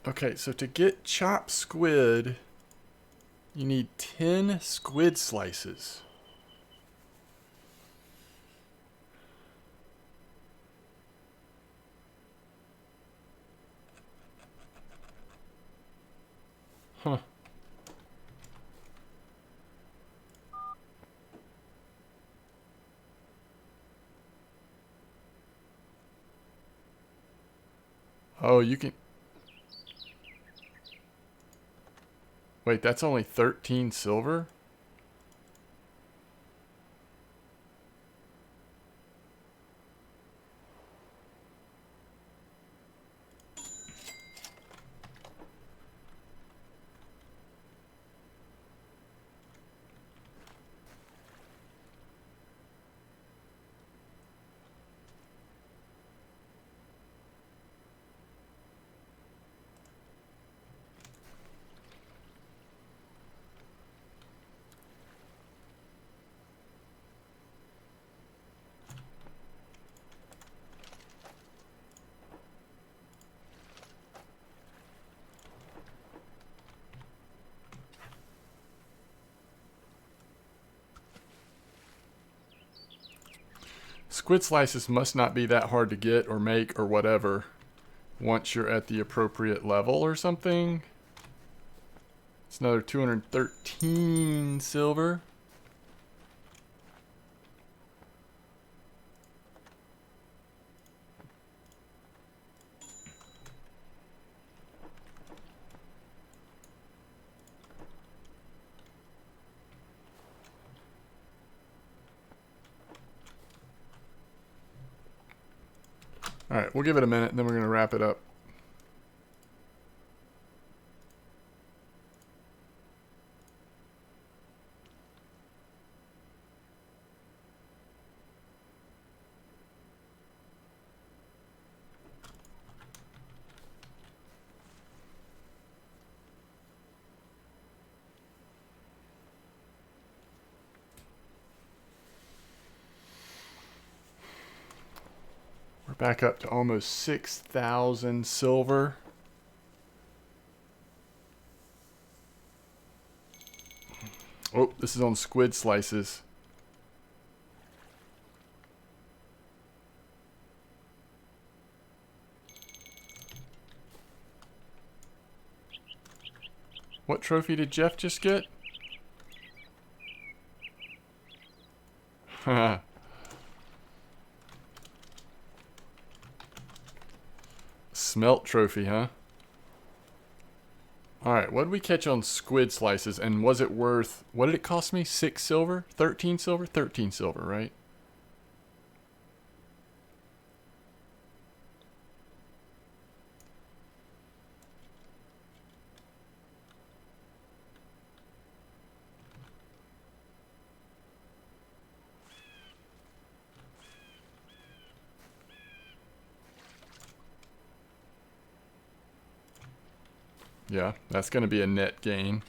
Okay, so to get chopped squid, you need 10 squid slices. Huh. Oh, you can... Wait, that's only 13 silver? Squid slices must not be that hard to get or make or whatever once you're at the appropriate level or something. It's another 213 silver. Alright, we'll give it a minute, and then we're going to wrap it up. Back up to almost 6,000 silver. Oh, this is on squid slices. What trophy did Jeff just get? Haha. Smelt trophy, huh? Alright, what did we catch on squid slices? And was it worth... What did it cost me? 6 silver? 13 silver? 13 silver, right? Yeah, that's going to be a net gain.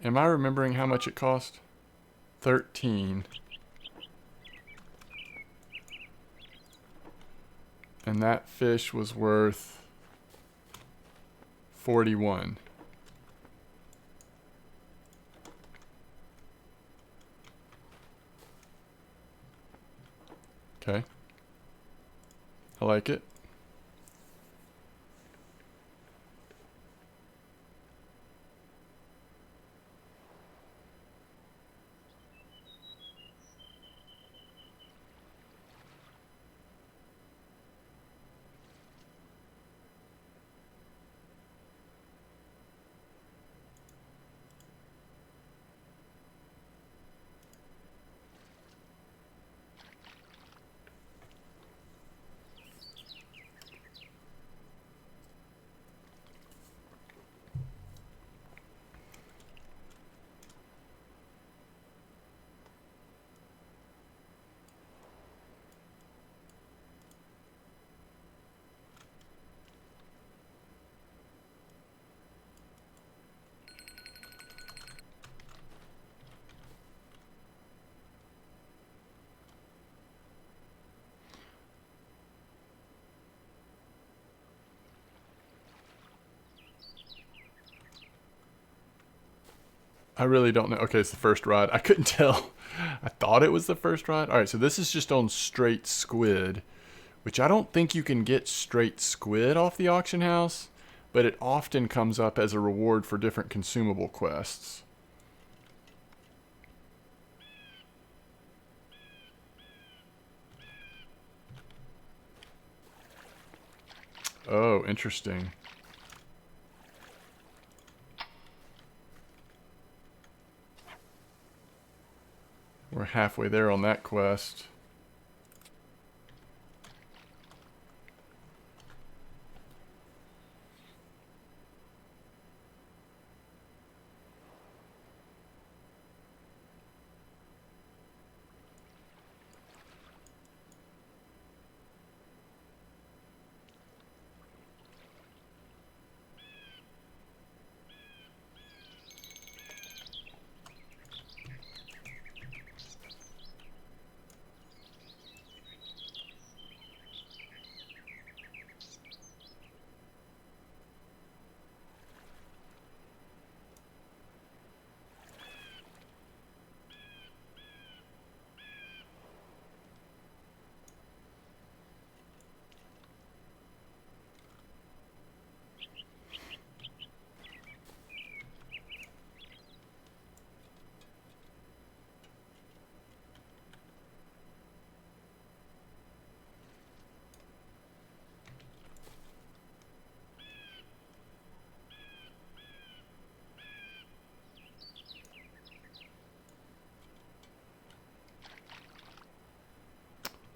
Am I remembering how much it cost? 13. And that fish was worth 41. Okay. I like it. I really don't know. Okay, it's the first rod. I couldn't tell. I thought it was the first rod. All right, so this is just on straight squid, which I don't think you can get straight squid off the auction house, but it often comes up as a reward for different consumable quests. Oh, interesting. We're halfway there on that quest.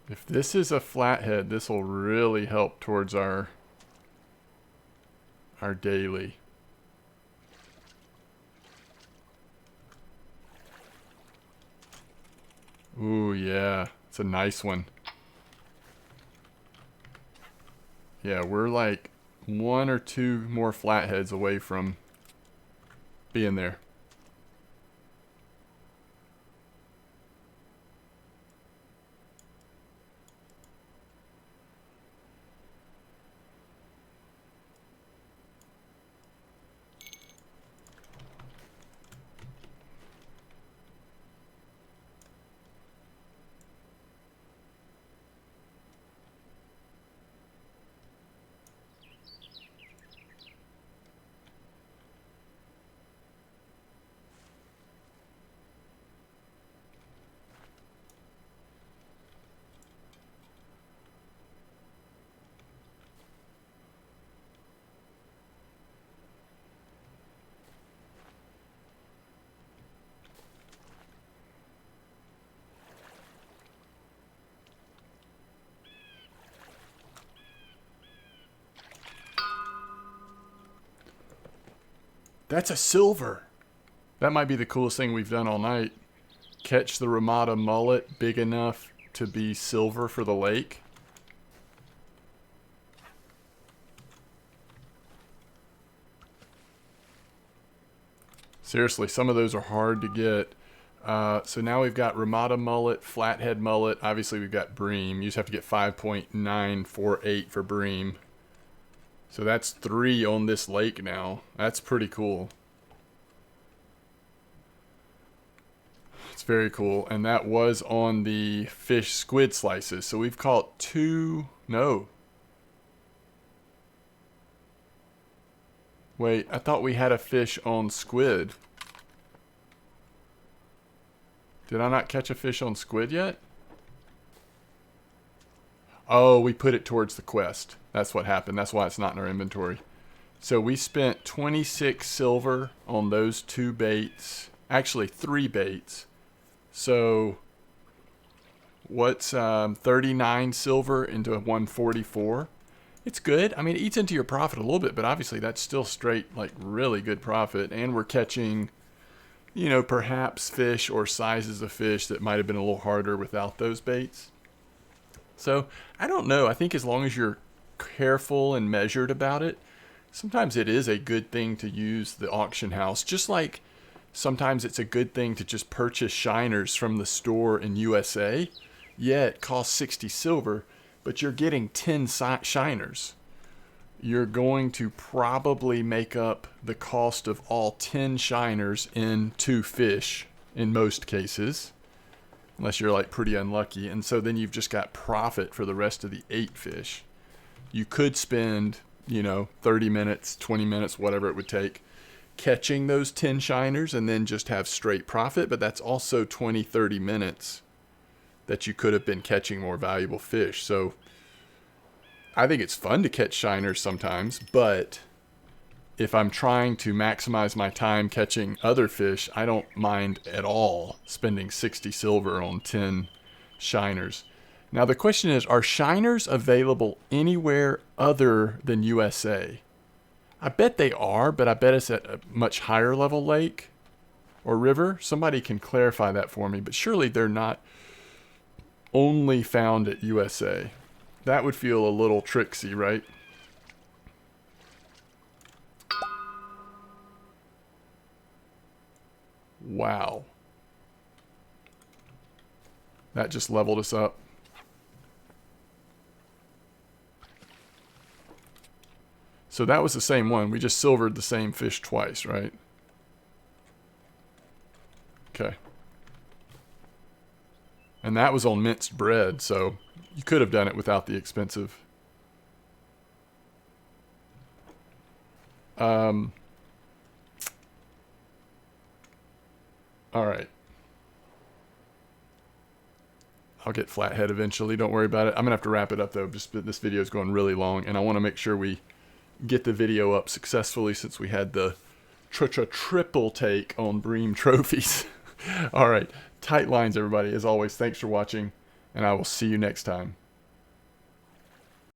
If this is a flathead, this will really help towards our daily. Ooh, yeah. It's a nice one. Yeah, we're like 1 or 2 more flatheads away from being there. That's a silver. That might be the coolest thing we've done all night. Catch the Ramada mullet big enough to be silver for the lake. Seriously, some of those are hard to get. So now we've got Ramada mullet, flathead mullet. Obviously, we've got Bream. You just have to get 5.948 for Bream. So that's 3 on this lake now. That's pretty cool. It's very cool. And that was on the fish squid slices. So we've caught 2. No. Wait, I thought we had a fish on squid. Did I not catch a fish on squid yet? Oh, we put it towards the quest. That's what happened. That's why it's not in our inventory. So we spent 26 silver on those 2 baits. Actually, 3 baits. So what's 39 silver into 144? It's good. I mean, it eats into your profit a little bit, but obviously that's still straight, like, really good profit. And we're catching, you know, perhaps fish or sizes of fish that might have been a little harder without those baits. So, I don't know. I think as long as you're careful and measured about it, sometimes it is a good thing to use the auction house. Just like sometimes it's a good thing to just purchase shiners from the store in USA. Yeah, it costs 60 silver, but you're getting 10 shiners. You're going to probably make up the cost of all 10 shiners in 2 fish in most cases, unless you're like pretty unlucky. And so then you've just got profit for the rest of the 8 fish. You could spend, you know, 30 minutes, 20 minutes, whatever it would take, catching those 10 shiners and then just have straight profit. But that's also 20, 30 minutes that you could have been catching more valuable fish. So I think it's fun to catch shiners sometimes, but if I'm trying to maximize my time catching other fish, I don't mind at all spending 60 silver on 10 shiners. Now the question is, are shiners available anywhere other than USA? I bet they are, but I bet it's at a much higher level lake or river. Somebody can clarify that for me, but surely they're not only found at USA. That would feel a little tricksy, right? Wow. That just leveled us up. So that was the same one. We just silvered the same fish twice, right? Okay. And that was on minced bread, so you could have done it without the expensive. All right. I'll get flathead eventually. Don't worry about it. I'm going to have to wrap it up, though. Just this video is going really long, and I want to make sure we get the video up successfully since we had the triple take on Bream trophies. All right. Tight lines, everybody. As always, thanks for watching, and I will see you next time.